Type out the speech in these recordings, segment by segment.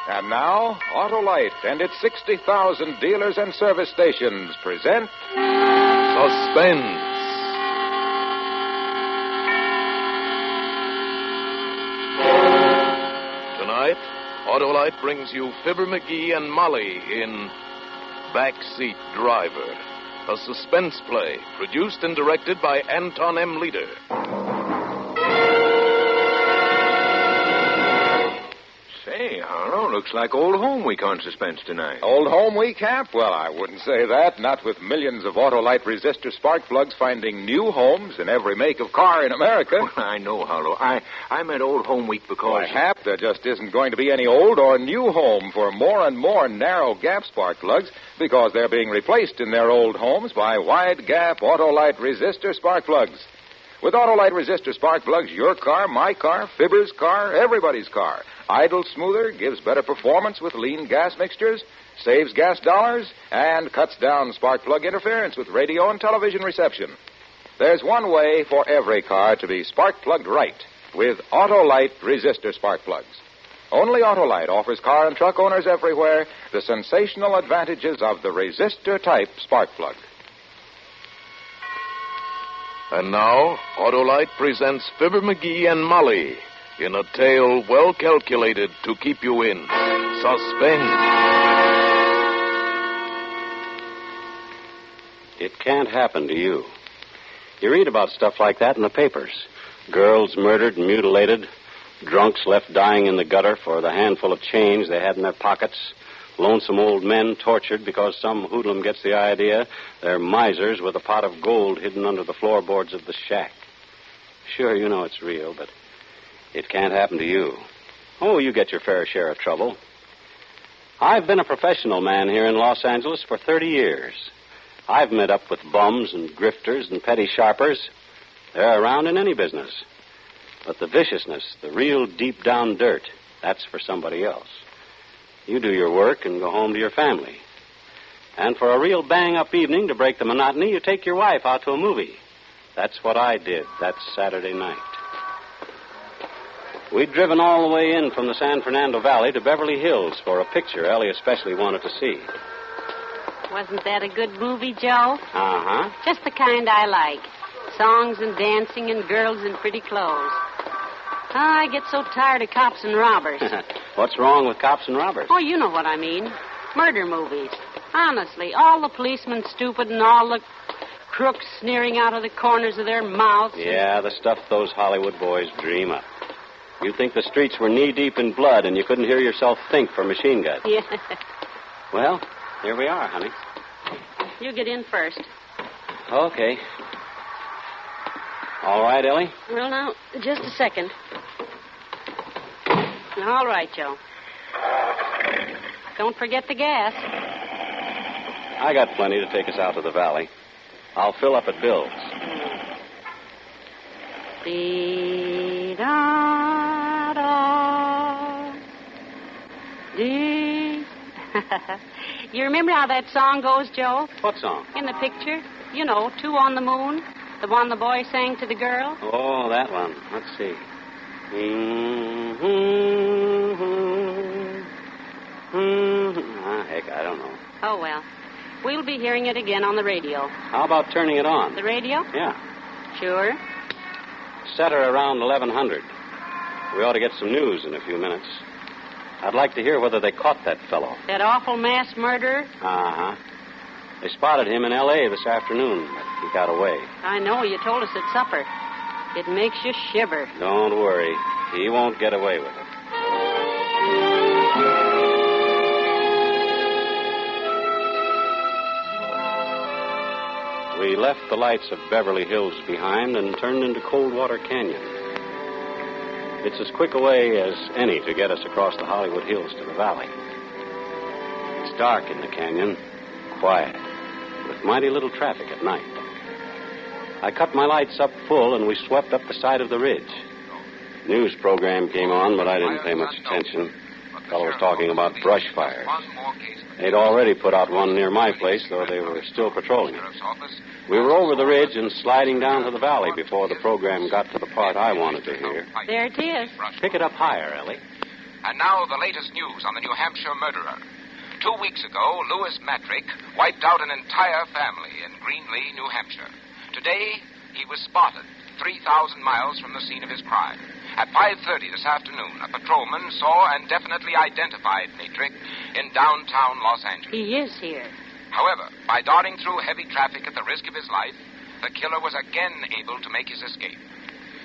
And now, Autolite and its 60,000 dealers and service stations present Suspense. Tonight, Autolite brings you Fibber McGee and Molly in Backseat Driver, a suspense play produced and directed by Anton M. Leader. Say, Harlow, looks like Old Home Week on Suspense tonight. Old Home Week, Hap? Well, I wouldn't say that. Not with millions of Autolite resistor spark plugs finding new homes in every make of car in America. Well, I know, Harlow. I meant Old Home Week because... Why, Hap, there just isn't going to be any old or new home for more and more narrow gap spark plugs because they're being replaced in their old homes by wide gap Autolite resistor spark plugs. With Autolite resistor spark plugs, your car, my car, Fibber's car, everybody's car idles smoother, gives better performance with lean gas mixtures, saves gas dollars, and cuts down spark plug interference with radio and television reception. There's one way for every car to be spark plugged right with Autolite resistor spark plugs. Only Autolite offers car and truck owners everywhere the sensational advantages of the resistor-type spark plug. And now, Autolite presents Fibber McGee and Molly in a tale well calculated to keep you in suspense. It can't happen to you. You read about stuff like that in the papers. Girls murdered and mutilated, drunks left dying in the gutter for the handful of change they had in their pockets, lonesome old men tortured because some hoodlum gets the idea they're misers with a pot of gold hidden under the floorboards of the shack. Sure, you know it's real, but it can't happen to you. Oh, you get your fair share of trouble. I've been a professional man here in Los Angeles for 30 years. I've met up with bums and grifters and petty sharpers. They're around in any business. But the viciousness, the real deep-down dirt, that's for somebody else. You do your work and go home to your family. And for a real bang-up evening to break the monotony, you take your wife out to a movie. That's what I did that Saturday night. We'd driven all the way in from the San Fernando Valley to Beverly Hills for a picture Ellie especially wanted to see. Wasn't that a good movie, Joe? Uh-huh. Just the kind I like. Songs and dancing and girls in pretty clothes. I get so tired of cops and robbers. What's wrong with cops and robbers? Oh, you know what I mean. Murder movies. Honestly, all the policemen stupid and all the crooks sneering out of the corners of their mouths. Yeah, the stuff those Hollywood boys dream up. You'd think the streets were knee-deep in blood and you couldn't hear yourself think for machine guns. Yeah. Well, here we are, honey. You get in first. Okay. All right, Ellie? Well, now, just a second. All right, Joe. Don't forget the gas. I got plenty to take us out to the valley. I'll fill up at Bill's. Dee-da-da. Dee. You remember how that song goes, Joe? What song? In the picture. You know, Two on the Moon. The one the boy sang to the girl. Oh, that one. Let's see. Heck, I don't know. Oh, well. We'll be hearing it again on the radio. How about turning it on? The radio? Yeah. Sure. Set her around 1100. We ought to get some news in a few minutes. I'd like to hear whether they caught that fellow. That awful mass murderer? Uh-huh. They spotted him in L.A. this afternoon, but he got away. I know. You told us at supper. It makes you shiver. Don't worry. He won't get away with it. We left the lights of Beverly Hills behind and turned into Coldwater Canyon. It's as quick a way as any to get us across the Hollywood Hills to the valley. It's dark in the canyon, quiet, with mighty little traffic at night. I cut my lights up full and we swept up the side of the ridge. News program came on, but I didn't pay much attention. The fellow was talking about brush fires. They'd already put out one near my place, though they were still patrolling it. We were over the ridge and sliding down to the valley before the program got to the part I wanted to hear. There it is. Pick it up higher, Ellie. And now the latest news on the New Hampshire murderer. 2 weeks ago, Louis Matrick wiped out an entire family in Greenlee, New Hampshire. Today, he was spotted 3,000 miles from the scene of his crime. At 5:30 this afternoon, a patrolman saw and definitely identified Matrick in downtown Los Angeles. He is here. However, by darting through heavy traffic at the risk of his life, the killer was again able to make his escape.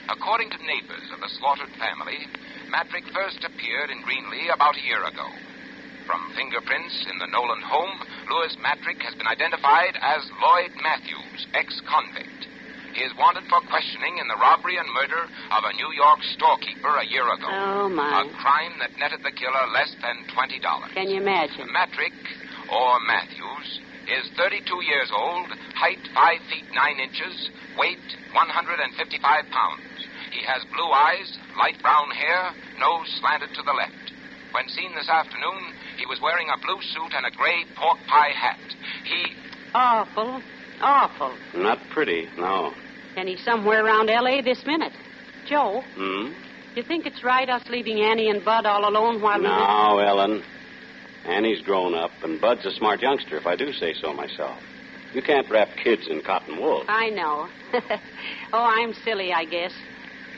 According to neighbors of the slaughtered family, Matrick first appeared in Greenlee about a year ago. From fingerprints in the Nolan home, Louis Matrick has been identified as Lloyd Matthews, ex-convict. He is wanted for questioning in the robbery and murder of a New York storekeeper a year ago. Oh, my. A crime that netted the killer less than $20. Can you imagine? Matrick, or Matthews, is 32 years old, height 5 feet 9 inches, weight 155 pounds. He has blue eyes, light brown hair, nose slanted to the left. When seen this afternoon, he was wearing a blue suit and a gray pork pie hat. Awful. Not pretty, no. And he's somewhere around L.A. this minute. Joe, Hmm? you think it's right us leaving Annie and Bud all alone while No, Ellen. Annie's grown up, and Bud's a smart youngster, if I do say so myself. You can't wrap kids in cotton wool. I know. Oh, I'm silly, I guess.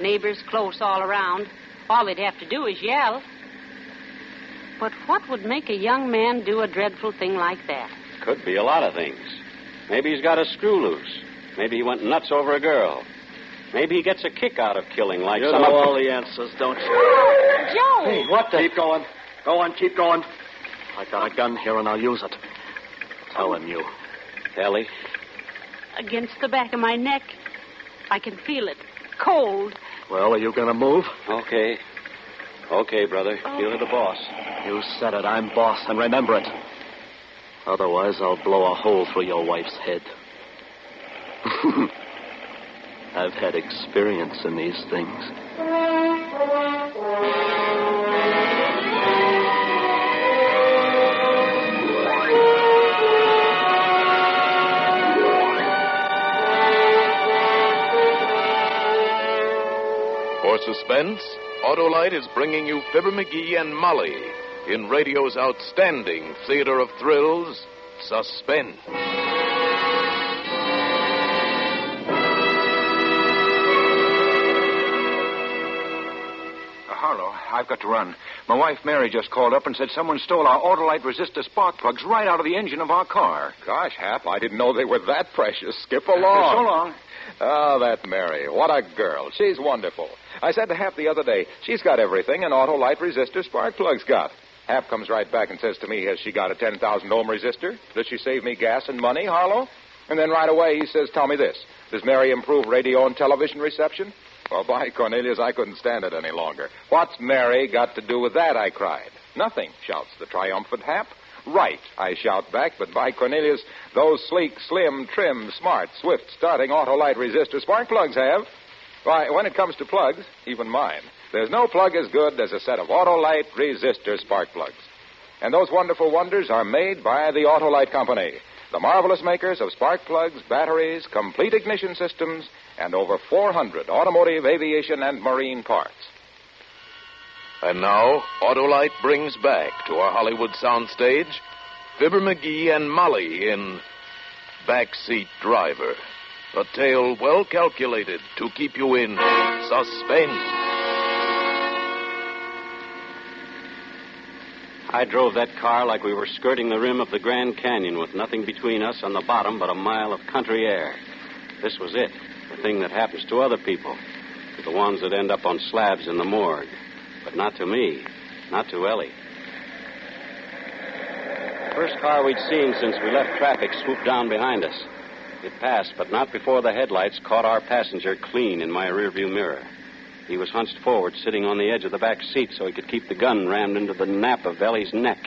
Neighbors close all around. All they'd have to do is yell. But what would make a young man do a dreadful thing like that? Could be a lot of things. Maybe he's got a screw loose. Maybe he went nuts over a girl. Maybe he gets a kick out of killing like You some know of... all the answers, don't you? Joe! Hey, what the... Keep going. Go on, keep going. I got a gun here, and I'll use it. Tell him, you. Ellie? Against the back of my neck. I can feel it. Cold. Well, are you going to move? Okay. Okay, brother. You're the boss. You said it. I'm boss, and remember it. Otherwise, I'll blow a hole through your wife's head. I've had experience in these things. For Suspense, Autolite is bringing you Fibber McGee and Molly in radio's outstanding theater of thrills, Suspense. Harlow, I've got to run. My wife, Mary, just called up and said someone stole our Autolite resistor spark plugs right out of the engine of our car. Gosh, Hap, I didn't know they were that precious. Skip along. So long. Oh, that Mary. What a girl. She's wonderful. I said to Hap the other day, she's got everything an Autolite resistor spark plug's got. Hap comes right back and says to me, has she got a 10,000 ohm resistor? Does she save me gas and money, Harlow? And then right away he says, tell me this. Does Mary improve radio and television reception? Well, by Cornelius, I couldn't stand it any longer. What's Mary got to do with that, I cried. Nothing, shouts the triumphant Hap. Right, I shout back, but by Cornelius, those sleek, slim, trim, smart, swift, starting Autolite resistor spark plugs have. Why, when it comes to plugs, even mine, there's no plug as good as a set of Autolite resistor spark plugs. And those wonderful wonders are made by the Autolite Company, the marvelous makers of spark plugs, batteries, complete ignition systems, and over 400 automotive, aviation, and marine parts. And now, Autolite brings back to our Hollywood soundstage Fibber McGee and Molly in Backseat Driver, a tale well calculated to keep you in suspense. I drove that car like we were skirting the rim of the Grand Canyon with nothing between us on the bottom but a mile of country air. This was it, the thing that happens to other people, to the ones that end up on slabs in the morgue. But not to me, not to Ellie. The first car we'd seen since we left traffic swooped down behind us. It passed, but not before the headlights caught our passenger clean in my rearview mirror. He was hunched forward, sitting on the edge of the back seat so he could keep the gun rammed into the nape of Ellie's neck.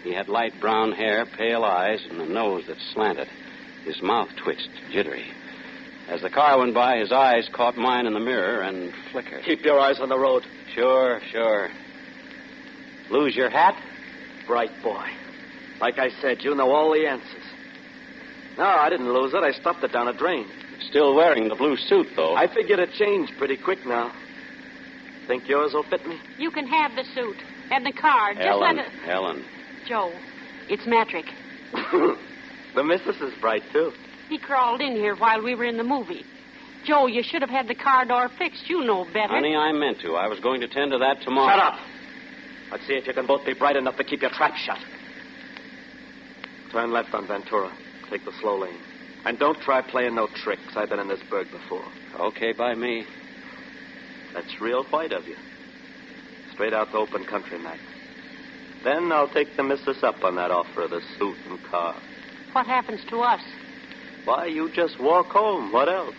He had light brown hair, pale eyes, and a nose that slanted. His mouth twitched, jittery. As the car went by, his eyes caught mine in the mirror and flickered. Keep your eyes on the road. Sure. Lose your hat? Bright boy. Like I said, you know all the answers. No, I didn't lose it. I stuffed it down a drain. Still wearing the blue suit, though. I figured it changed pretty quick now. Think yours will fit me? You can have the suit. And the car. Ellen, Just let it... Ellen. Joe, it's Matrick. The missus is bright, too. He crawled in here while we were in the movie. Joe, you should have had the car door fixed. You know better. Honey, I meant to. I was going to tend to that tomorrow. Shut up. Let's see if you can both be bright enough to keep your trap shut. Turn left on Ventura. Take the slow lane. And don't try playing no tricks. I've been in this burg before. Okay by me. That's real white of you. Straight out to open country, Mac. Then I'll take the missus up on that offer of the suit and car. What happens to us? Why, you just walk home. What else?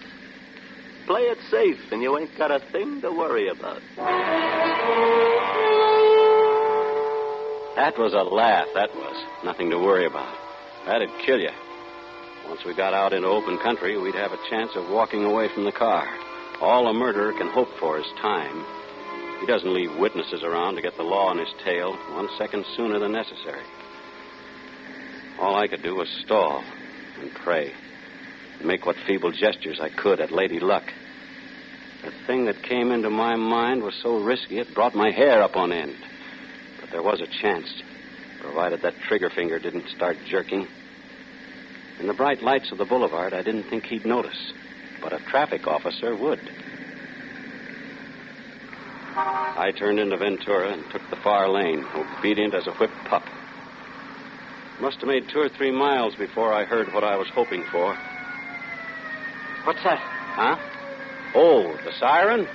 Play it safe, and you ain't got a thing to worry about. That was a laugh, that was. Nothing to worry about. That'd kill you. Once we got out into open country, we'd have a chance of walking away from the car. All a murderer can hope for is time. He doesn't leave witnesses around to get the law on his tail 1 second sooner than necessary. All I could do was stall and pray and make what feeble gestures I could at Lady Luck. The thing that came into my mind was so risky it brought my hair up on end. But there was a chance, provided that trigger finger didn't start jerking. In the bright lights of the boulevard, I didn't think he'd notice, but a traffic officer would. I turned into Ventura and took the far lane, obedient as a whipped pup. Must have made 2 or 3 miles before I heard what I was hoping for. What's that? Huh? Oh, the siren?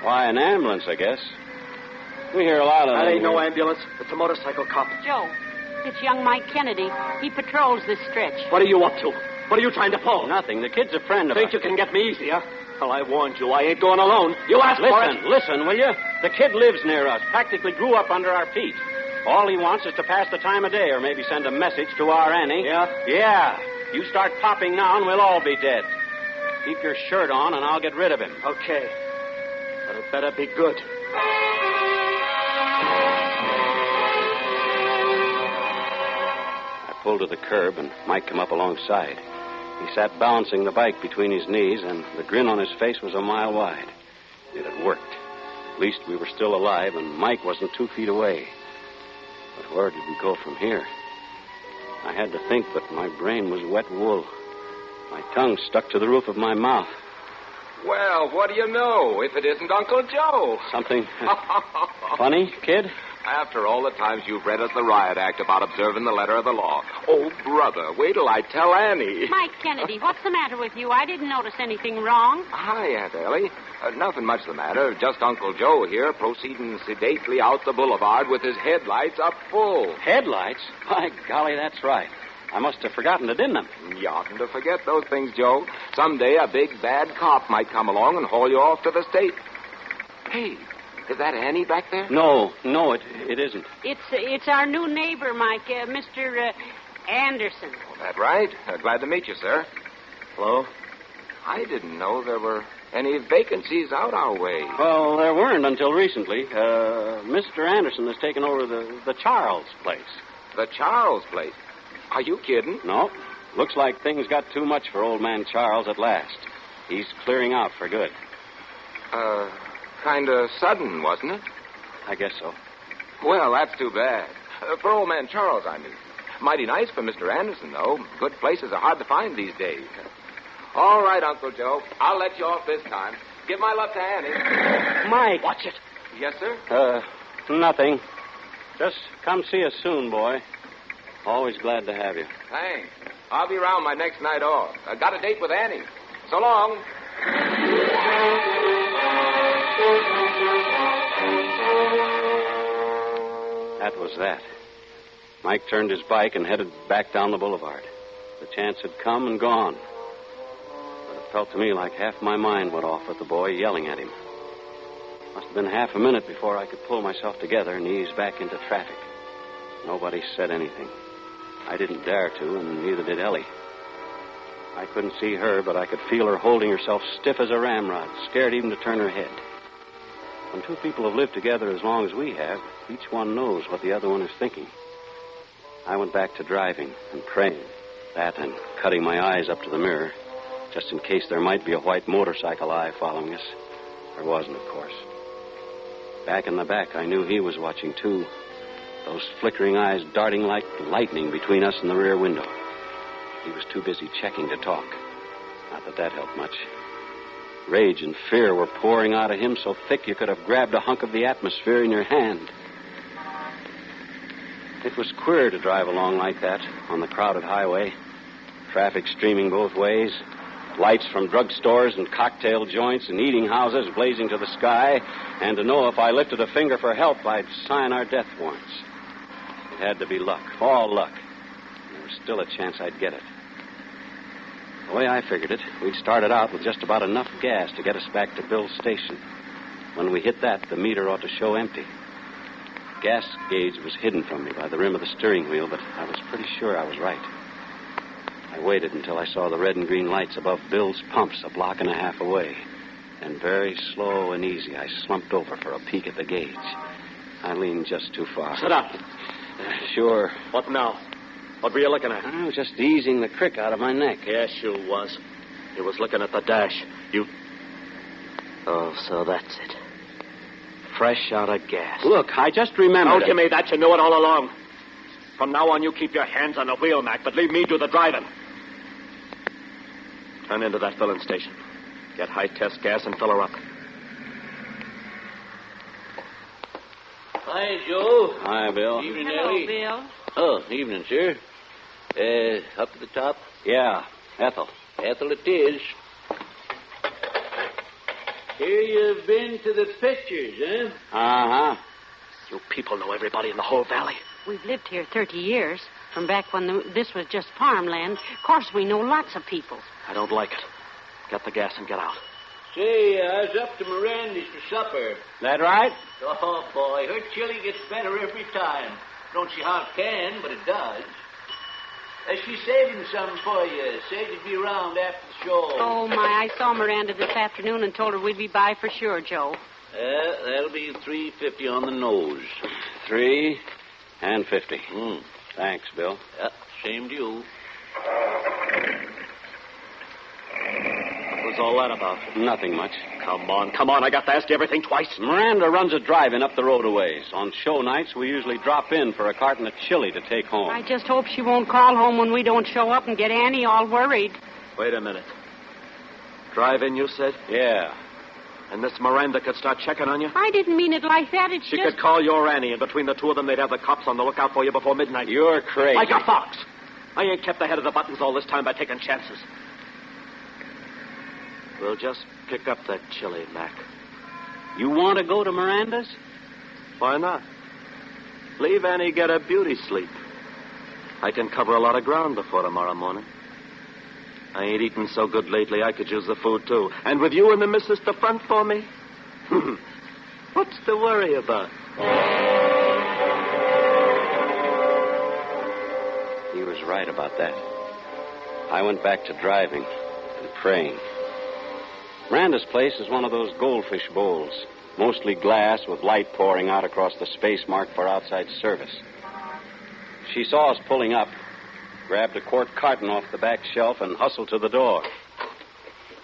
Why, an ambulance, I guess. We hear a lot of them. That ain't no here. ambulance. It's a motorcycle cop. Joe, it's young Mike Kennedy. He patrols this stretch. What are you up to? What are you trying to pull? Nothing. The kid's a friend of Think ours. you can get me easy, huh? Well, I warned you. I ain't going alone. You asked for it. Listen, will you? The kid lives near us. Practically grew up under our feet. All he wants is to pass the time of day or maybe send a message to our Annie. Yeah? Yeah. You start popping now and we'll all be dead. Keep your shirt on and I'll get rid of him. Okay. But it better be good. I pulled to the curb and Mike came up alongside. He sat balancing the bike between his knees, and the grin on his face was a mile wide. It had worked. At least we were still alive, and Mike wasn't 2 feet away. But where did we go from here? I had to think, but my brain was wet wool. My tongue stuck to the roof of my mouth. Well, what do you know if it isn't Uncle Joe? Something funny, kid? After all the times you've read us the riot act about observing the letter of the law. Oh, brother, wait till I tell Annie. Mike Kennedy, what's the matter with you? I didn't notice anything wrong. Hi, Aunt Ellie. Nothing much the matter. Just Uncle Joe here proceeding sedately out the boulevard with his headlights up full. Headlights? By golly, that's right. I must have forgotten it, didn't I? You oughtn't to forget those things, Joe. Someday a big, bad cop might come along and haul you off to the state. Hey, is that Annie back there? No, it isn't. It's our new neighbor, Mike, Mr. Anderson. Oh, that right? Glad to meet you, sir. Hello? I didn't know there were any vacancies out our way. Well, there weren't until recently. Mr. Anderson has taken over the Charles place. The Charles place? Are you kidding? No. Looks like things got too much for old man Charles at last. He's clearing out for good. Kind of sudden, wasn't it? I guess so. Well, that's too bad. For old man Charles, I mean. Mighty nice for Mr. Anderson, though. Good places are hard to find these days. All right, Uncle Joe. I'll let you off this time. Give my love to Annie. Mike! Watch it. Yes, sir? Nothing. Just come see us soon, boy. Always glad to have you. Thanks. I'll be around my next night off. I got a date with Annie. So long. That was that. Mike turned his bike and headed back down the boulevard. The chance had come and gone. But it felt to me like half my mind went off with the boy yelling at him. Must have been half a minute before I could pull myself together and ease back into traffic. Nobody said anything. I didn't dare to, and neither did Ellie. I couldn't see her, but I could feel her holding herself stiff as a ramrod, scared even to turn her head. When two people have lived together as long as we have, each one knows what the other one is thinking. I went back to driving and praying. That and cutting my eyes up to the mirror, just in case there might be a white motorcycle eye following us. There wasn't, of course. Back in the back, I knew he was watching, too. Those flickering eyes darting like lightning between us and the rear window. He was too busy checking to talk. Not that that helped much. Rage and fear were pouring out of him so thick you could have grabbed a hunk of the atmosphere in your hand. It was queer to drive along like that on the crowded highway. Traffic streaming both ways. Lights from drugstores and cocktail joints and eating houses blazing to the sky. And to know if I lifted a finger for help, I'd sign our death warrants. It had to be luck. All luck. And there was still a chance I'd get it. The way I figured it, we'd started out with just about enough gas to get us back to Bill's station. When we hit that, the meter ought to show empty. Gas gauge was hidden from me by the rim of the steering wheel, but I was pretty sure I was right. I waited until I saw the red and green lights above Bill's pumps a block and a half away. And very slow and easy, I slumped over for a peek at the gauge. I leaned just too far. Sit up. Sure. What now? What were you looking at? I was just easing the crick out of my neck. Yes, you was. You was looking at the dash. You... Oh, so that's it. Fresh out of gas. Look, I just remembered... Don't give me that. You knew it all along. From now on, you keep your hands on the wheel, Mac, but leave me do the driving. Turn into that filling station. Get high-test gas and fill her up. Hi, Joe. Hi, Bill. Evening, Hello, Ellie. Bill. Oh, evening, sir. Up to the top? Yeah, Ethel. Ethel it is. Here you've been to the pictures, eh? Uh-huh. You people know everybody in the whole valley. We've lived here 30 years, from back when this was just farmland. Of course, we know lots of people. I don't like it. Get the gas and get out. Say, I was up to Miranda's for supper. That right? Oh, boy, her chili gets better every time. Don't see how it can, but it does. She's saving some for you. Said you'd be around after the show. Oh, my, I saw Miranda this afternoon and told her we'd be by for sure, Joe. That'll be $3.50 on the nose. $3 and $50. Mm. Thanks, Bill. Yep, same to you. What was all that about? Nothing much. Come on. I got to ask you everything twice. Miranda runs a drive-in up the road a ways. On show nights, we usually drop in for a carton of chili to take home. I just hope she won't call home when we don't show up and get Annie all worried. Wait a minute. Drive-in, you said? Yeah. And this Miranda could start checking on you? I didn't mean it like that. It's She just... could call your Annie, and between the two of them, they'd have the cops on the lookout for you before midnight. You're crazy. Like a fox. I ain't kept ahead of the buttons all this time by taking chances. We'll just pick up that chili, Mac. You want to go to Miranda's? Why not? Leave Annie get a beauty sleep. I can cover a lot of ground before tomorrow morning. I ain't eaten so good lately, I could use the food, too. And with you and the missus to front for me? What's to worry about? He was right about that. I went back to driving and praying. Miranda's place is one of those goldfish bowls, mostly glass with light pouring out across the space marked for outside service. She saw us pulling up, grabbed a quart carton off the back shelf, and hustled to the door.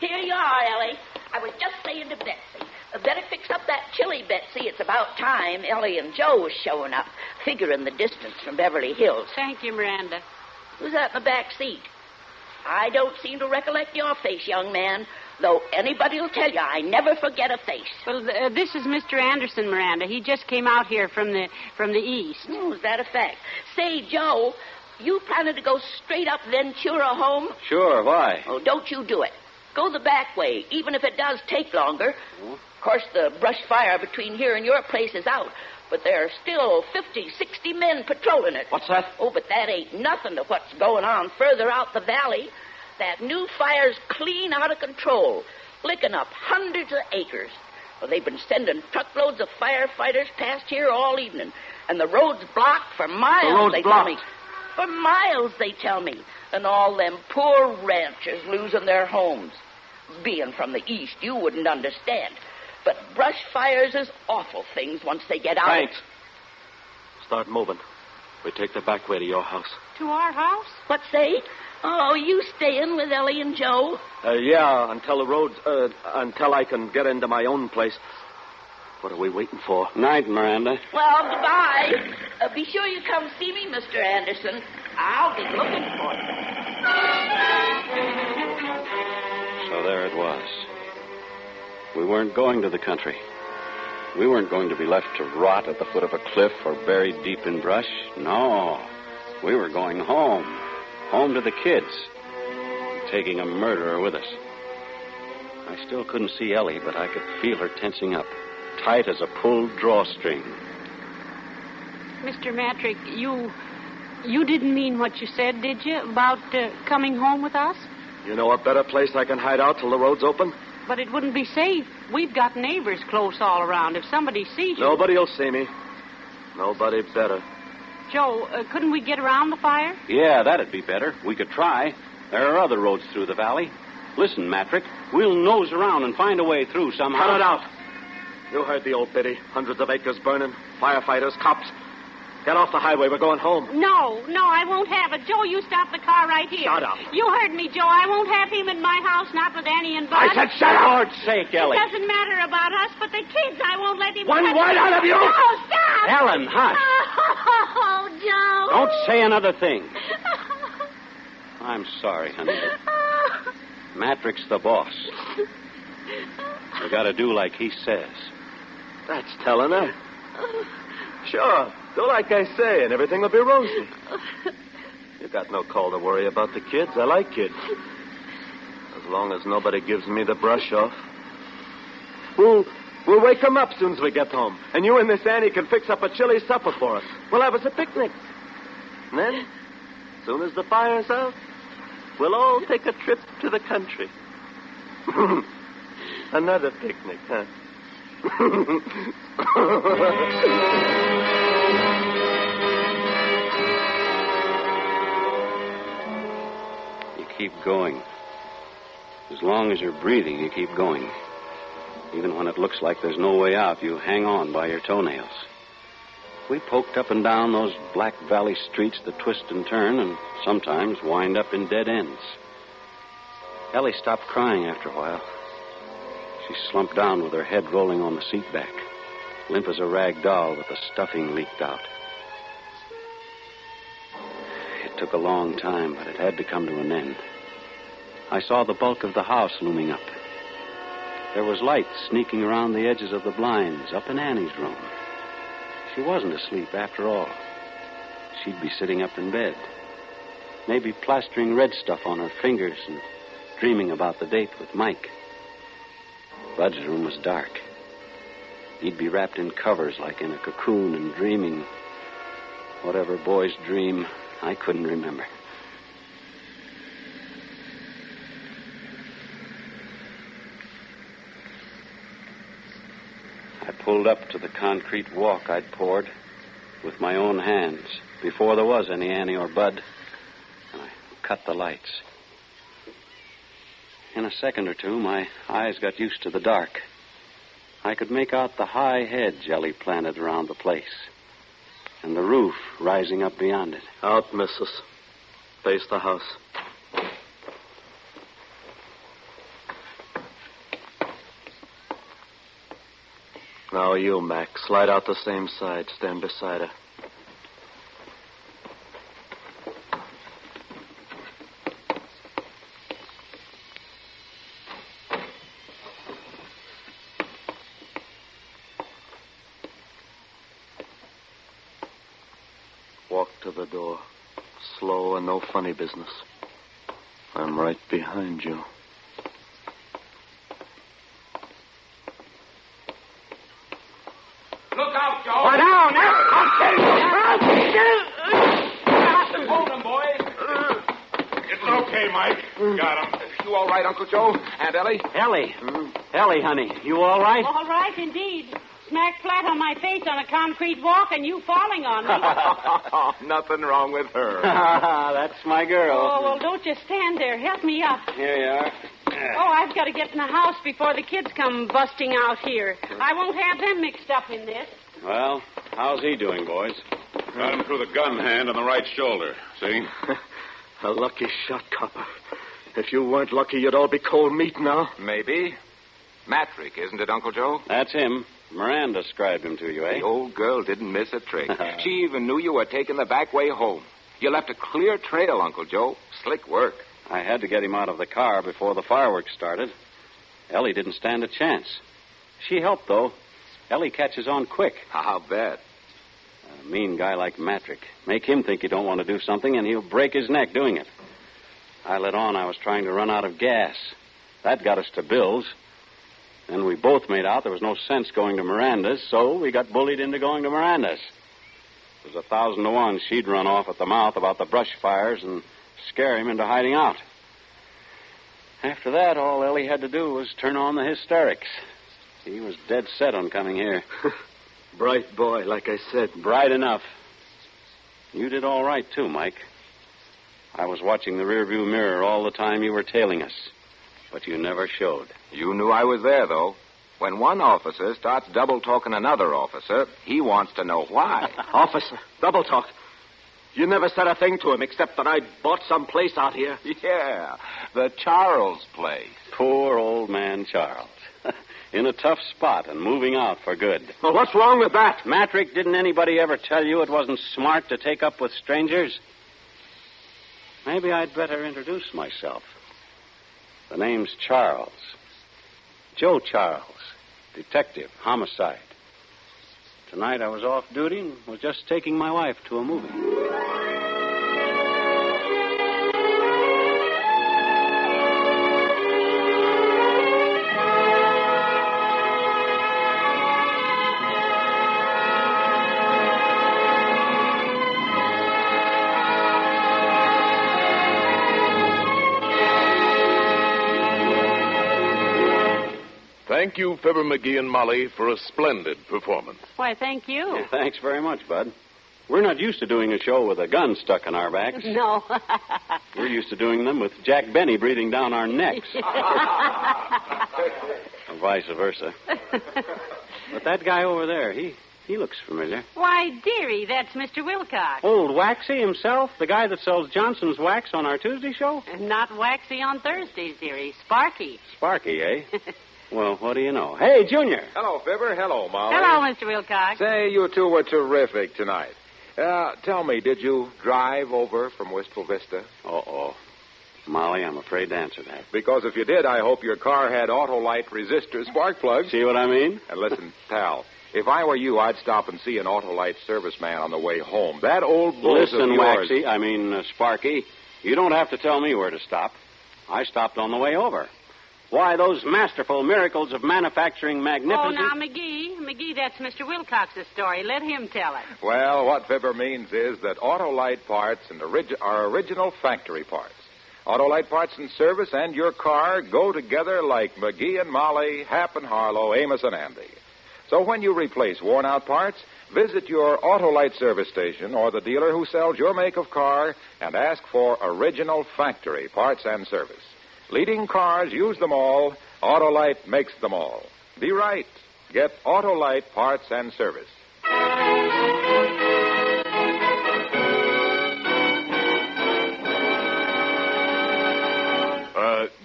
Here you are, Ellie. I was just saying to Betsy, better fix up that chili, Betsy. It's about time Ellie and Joe was showing up, figuring the distance from Beverly Hills. Thank you, Miranda. Who's that in the back seat? I don't seem to recollect your face, young man, though anybody will tell you I never forget a face. Well, this is Mr. Anderson, Miranda. He just came out here from the east. Oh, is that a fact? Say, Joe, you planning to go straight up Ventura home? Sure, why? Oh, don't you do it. Go the back way, even if it does take longer. Of course, the brush fire between here and your place is out, but there are still 50, 60 men patrolling it. What's that? Oh, but that ain't nothing to what's going on further out the valley. That new fire's clean out of control, licking up hundreds of acres. Well, they've been sending truckloads of firefighters past here all evening, and the road's blocked for miles, The road's they blocked. tell me. For miles, they tell me. And all them poor ranchers losing their homes. Being from the east, you wouldn't understand. But brush fires is awful things once they get out. Thanks. Start moving. We take the back way to your house. To our house? What say? Oh, you staying with Ellie and Joe? Yeah, until the road, until I can get into my own place. What are we waiting for? Night, Miranda. Well, goodbye. Be sure you come see me, Mr. Anderson. I'll be looking for you. So there it was. We weren't going to the country. We weren't going to be left to rot at the foot of a cliff or buried deep in brush. No. We were going home. Home to the kids. Taking a murderer with us. I still couldn't see Ellie, but I could feel her tensing up. Tight as a pulled drawstring. Mr. Matrick, you didn't mean what you said, did you, about coming home with us? You know a better place I can hide out till the road's open? But it wouldn't be safe. We've got neighbors close all around. If somebody sees you... Nobody'll see me. Nobody better. Joe, couldn't we get around the fire? Yeah, that'd be better. We could try. There are other roads through the valley. Listen, Matrick, we'll nose around and find a way through somehow. Cut it out. You heard the old biddy. Hundreds of acres burning. Firefighters, cops. Get off the highway. We're going home. No, I won't have it. Joe, you stop the car right here. Shut up. You heard me, Joe. I won't have him in my house, not with Annie and Bud. I said shut up! For Lord's sake, Ellie. It doesn't matter about us, but the kids, I won't let him... One word out of you! No, stop! Ellen, hush. Oh, Joe. Don't say another thing. I'm sorry, honey, but Matrick's the boss. We gotta do like he says. That's telling her. Sure. Do like I say, and everything will be rosy. You got no call to worry about the kids. I like kids. As long as nobody gives me the brush off. We'll wake them up soon as we get home. And you and Miss Annie can fix up a chilly supper for us. We'll have us a picnic. And then, as soon as the fire's out, we'll all take a trip to the country. Another picnic, huh? You keep going. As long as you're breathing, you keep going. Even when it looks like there's no way out, you hang on by your toenails. We poked up and down those black valley streets that twist and turn and sometimes wind up in dead ends. Ellie stopped crying after a while. She slumped down with her head rolling on the seat back, limp as a rag doll with the stuffing leaked out. It took a long time, but it had to come to an end. I saw the bulk of the house looming up. There was light sneaking around the edges of the blinds up in Annie's room. She wasn't asleep after all. She'd be sitting up in bed, maybe plastering red stuff on her fingers and dreaming about the date with Mike. Bud's room was dark. He'd be wrapped in covers like in a cocoon and dreaming. Whatever boys dream, I couldn't remember. I pulled up to the concrete walk I'd poured with my own hands before there was any Annie or Bud, and I cut the lights. In a second or two, my eyes got used to the dark. I could make out the high hedge Ellie planted around the place, and the roof rising up beyond it. Out, missus. Face the house. Now you, Mac. Slide out the same side. Stand beside her. Walk to the door. Slow and no funny business. I'm right behind you. Look out, Joe. Lie down, now. Hold him, boys. It's okay, Mike. Got him. You all right, Uncle Joe? And Ellie? Ellie. Ellie, honey, you all right? All right, indeed. Smack flat on my face on a concrete walk and you falling on me. Nothing wrong with her. That's my girl. Oh, well, don't just stand there. Help me up. Here you are. Oh, I've got to get in the house before the kids come busting out here. I won't have them mixed up in this. Well, how's he doing, boys? Got him through the gun hand on the right shoulder. See? A lucky shot, copper. If you weren't lucky, you'd all be cold meat now. Maybe. Matrick, isn't it, Uncle Joe? That's him. Miranda described him to you, eh? The old girl didn't miss a trick. She even knew you were taking the back way home. You left a clear trail, Uncle Joe. Slick work. I had to get him out of the car before the fireworks started. Ellie didn't stand a chance. She helped, though. Ellie catches on quick. I'll bet. A mean guy like Matrick. Make him think you don't want to do something, and he'll break his neck doing it. I let on I was trying to run out of gas. That got us to Bill's. Then we both made out there was no sense going to Miranda's, so we got bullied into going to Miranda's. It was 1,000 to 1 she'd run off at the mouth about the brush fires and scare him into hiding out. After that, all Ellie had to do was turn on the hysterics. He was dead set on coming here. Bright boy, like I said. Bright enough. You did all right, too, Mike. I was watching the rearview mirror all the time you were tailing us. But you never showed. You knew I was there, though. When one officer starts double-talking another officer, he wants to know why. Officer, double talk. You never said a thing to him except that I'd bought some place out here. Yeah, the Charles place. Poor old man Charles. In a tough spot and moving out for good. Well, what's wrong with that? Matrick, didn't anybody ever tell you it wasn't smart to take up with strangers? Maybe I'd better introduce myself. The name's Charles. Joe Charles. Detective, homicide. Tonight I was off duty and was just taking my wife to a movie. Thank you, Fibber McGee and Molly, for a splendid performance. Why, thank you. Yeah, thanks very much, Bud. We're not used to doing a show with a gun stuck in our backs. No. We're used to doing them with Jack Benny breathing down our necks. Or vice versa. But that guy over there, he looks familiar. Why, dearie, that's Mr. Wilcox. Old Waxy himself? The guy that sells Johnson's wax on our Tuesday show? Not Waxy on Thursdays, dearie. Sparky. Sparky, eh? Well, what do you know? Hey, Junior. Hello, Fibber. Hello, Molly. Hello, Mr. Wilcox. Say, you two were terrific tonight. Tell me, did you drive over from Wistful Vista? Uh-oh. Molly, I'm afraid to answer that. Because if you did, I hope your car had Autolite resistor spark plugs. See what I mean? And listen, pal, if I were you, I'd stop and see an Autolite serviceman on the way home. That old bulls of yours... Listen, Sparky, you don't have to tell me where to stop. I stopped on the way over. Why, those masterful miracles of manufacturing magnificence... Oh, now, McGee, that's Mr. Wilcox's story. Let him tell it. Well, what Fibber means is that Autolite parts are original factory parts. Autolite parts and service and your car go together like McGee and Molly, Hap and Harlow, Amos and Andy. So when you replace worn-out parts, visit your Autolite service station or the dealer who sells your make of car and ask for original factory parts and service. Leading cars use them all. Autolite makes them all. Be right. Get Autolite parts and service.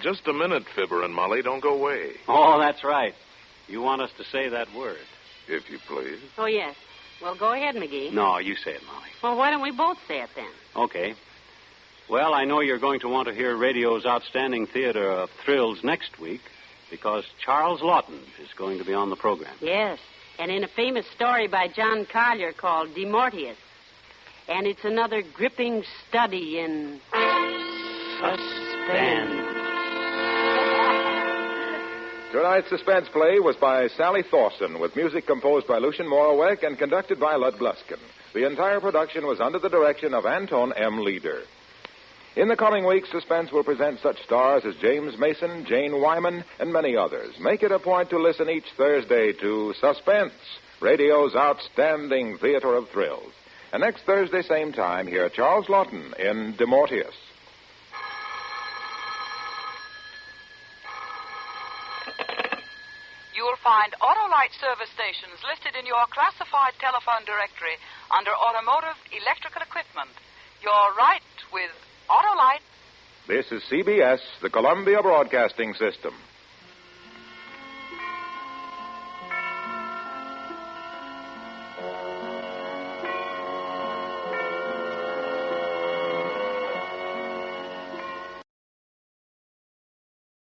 Just a minute, Fibber and Molly. Don't go away. Oh, that's right. You want us to say that word. If you please. Oh, yes. Well, go ahead, McGee. No, you say it, Molly. Well, why don't we both say it then? Okay. Well, I know you're going to want to hear radio's outstanding theater of thrills next week because Charles Lawton is going to be on the program. Yes, and in a famous story by John Collier called De Mortuis. And it's another gripping study in... suspense. Tonight's suspense play was by Sally Thorson with music composed by Lucien Moraweck and conducted by Lud Gluskin. The entire production was under the direction of Anton M. Leader. In the coming weeks, Suspense will present such stars as James Mason, Jane Wyman, and many others. Make it a point to listen each Thursday to Suspense, radio's outstanding theater of thrills. And next Thursday, same time, hear Charles Lawton in De Mortuis. You'll find Autolite service stations listed in your classified telephone directory under Automotive Electrical Equipment. You're right with Autolite. This is CBS, the Columbia Broadcasting System.